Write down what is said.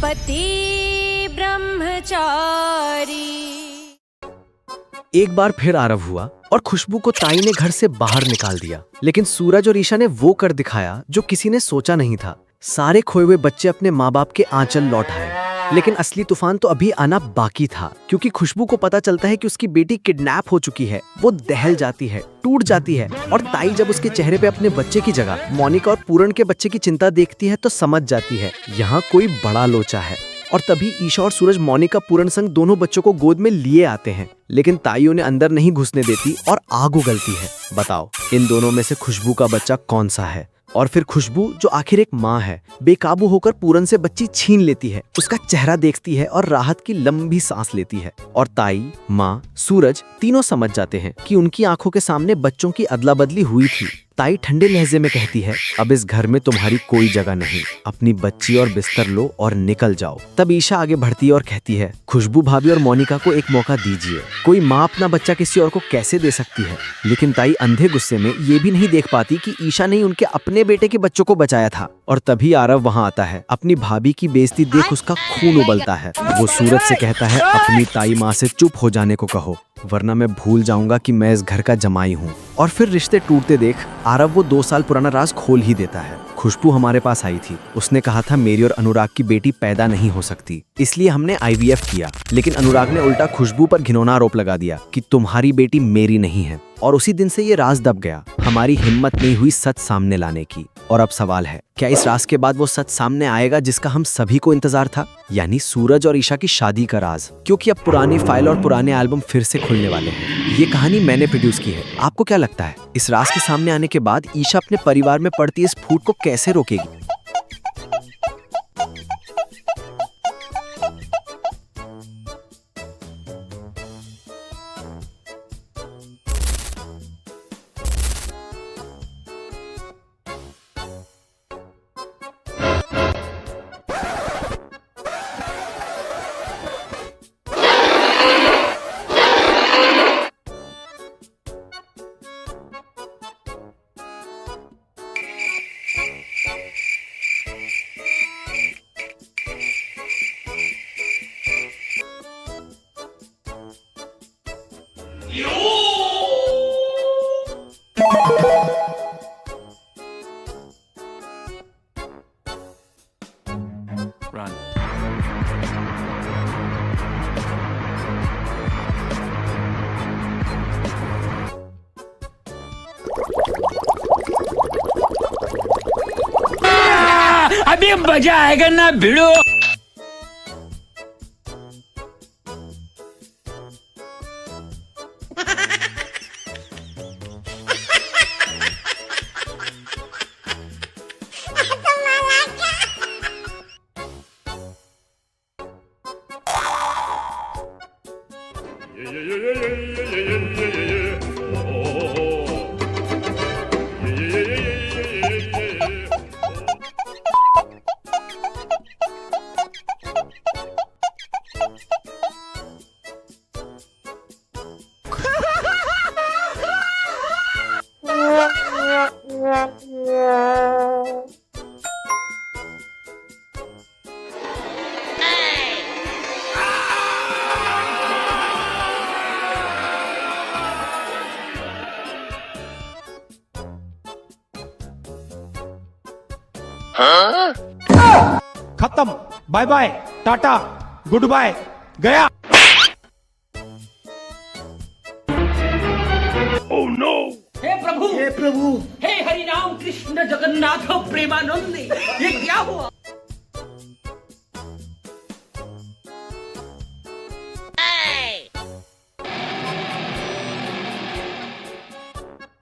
पति ब्रह्मचारी। एक बार फिर आरव हुआ और खुशबू को ताई ने घर से बाहर निकाल दिया। लेकिन सूरज और ईशा ने वो कर दिखाया जो किसी ने सोचा नहीं था। सारे खोए हुए बच्चे अपने माँ बाप के आंचल लौट आए। लेकिन असली तूफान तो अभी आना बाकी था, क्योंकि खुशबू को पता चलता है कि उसकी बेटी किडनैप हो चुकी है। वो दहल जाती है, टूट जाती है, और ताई जब उसके चेहरे पे अपने बच्चे की जगह मोनिका और पूरण के बच्चे की चिंता देखती है तो समझ जाती है यहाँ कोई बड़ा लोचा है। और तभी ईशा और सूरज मोनिका पूरण संग दोनों बच्चों को गोद में लिए आते हैं। लेकिन ताई उन्हें अंदर नहीं घुसने देती और आग उगलती है। बताओ इन दोनों में से खुशबू का बच्चा कौन सा है? और फिर खुशबू, जो आखिर एक माँ है, बेकाबू होकर पूरन से बच्ची छीन लेती है। उसका चेहरा देखती है और राहत की लंबी सांस लेती है। और ताई, माँ, सूरज तीनों समझ जाते हैं कि उनकी आंखों के सामने बच्चों की अदला बदली हुई थी। ताई ठंडे लहजे में कहती है, अब इस घर में तुम्हारी कोई जगह नहीं, अपनी बच्ची और बिस्तर लो और निकल जाओ। तब ईशा आगे बढ़ती है और कहती है, खुशबू भाभी और मोनिका को एक मौका दीजिए। कोई माँ अपना बच्चा किसी और को कैसे दे सकती है? लेकिन ताई अंधे गुस्से में ये भी नहीं देख पाती कि ईशा ने उनके अपने बेटे के बच्चों को बचाया था। और तभी आरव वहाँ आता है। अपनी भाभी की बेइज्जती देख उसका खून उबलता है। वो सूरज से कहता है, अपनी ताई माँ से चुप हो जाने को कहो, वरना मैं भूल जाऊंगा कि मैं इस घर का जमाई हूँ। और फिर रिश्ते टूटते देख आरव वो 2 साल पुराना राज खोल ही देता है। खुशबू हमारे पास आई थी। उसने कहा था मेरी और अनुराग की बेटी पैदा नहीं हो सकती, इसलिए हमने IVF किया। लेकिन अनुराग ने उल्टा खुशबू पर घिनौना आरोप लगा दिया कि तुम्हारी बेटी मेरी नहीं है। और उसी दिन से ये राज दब गया। हमारी हिम्मत नहीं हुई सच सामने लाने की। और अब सवाल है, क्या इस राज के बाद वो सच सामने आएगा जिसका हम सभी को इंतजार था? यानी सूरज और ईशा की शादी का राज। क्योंकि अब पुरानी फाइल और पुराने एल्बम फिर से खुलने वाले हैं। ये कहानी मैंने प्रोड्यूस की है। आपको क्या लगता है, इस राज के सामने आने के बाद ईशा अपने परिवार में पड़ती इस फूट को कैसे रोकेगी? Run. अभी मजा आएगा ना भिड़ो। खत्म, bye bye, tata, good bye, गया। Oh no! हे प्रभु, हे प्रभु, हे हरि राम कृष्ण जगन्नाथ प्रेमानंद, ये क्या हुआ?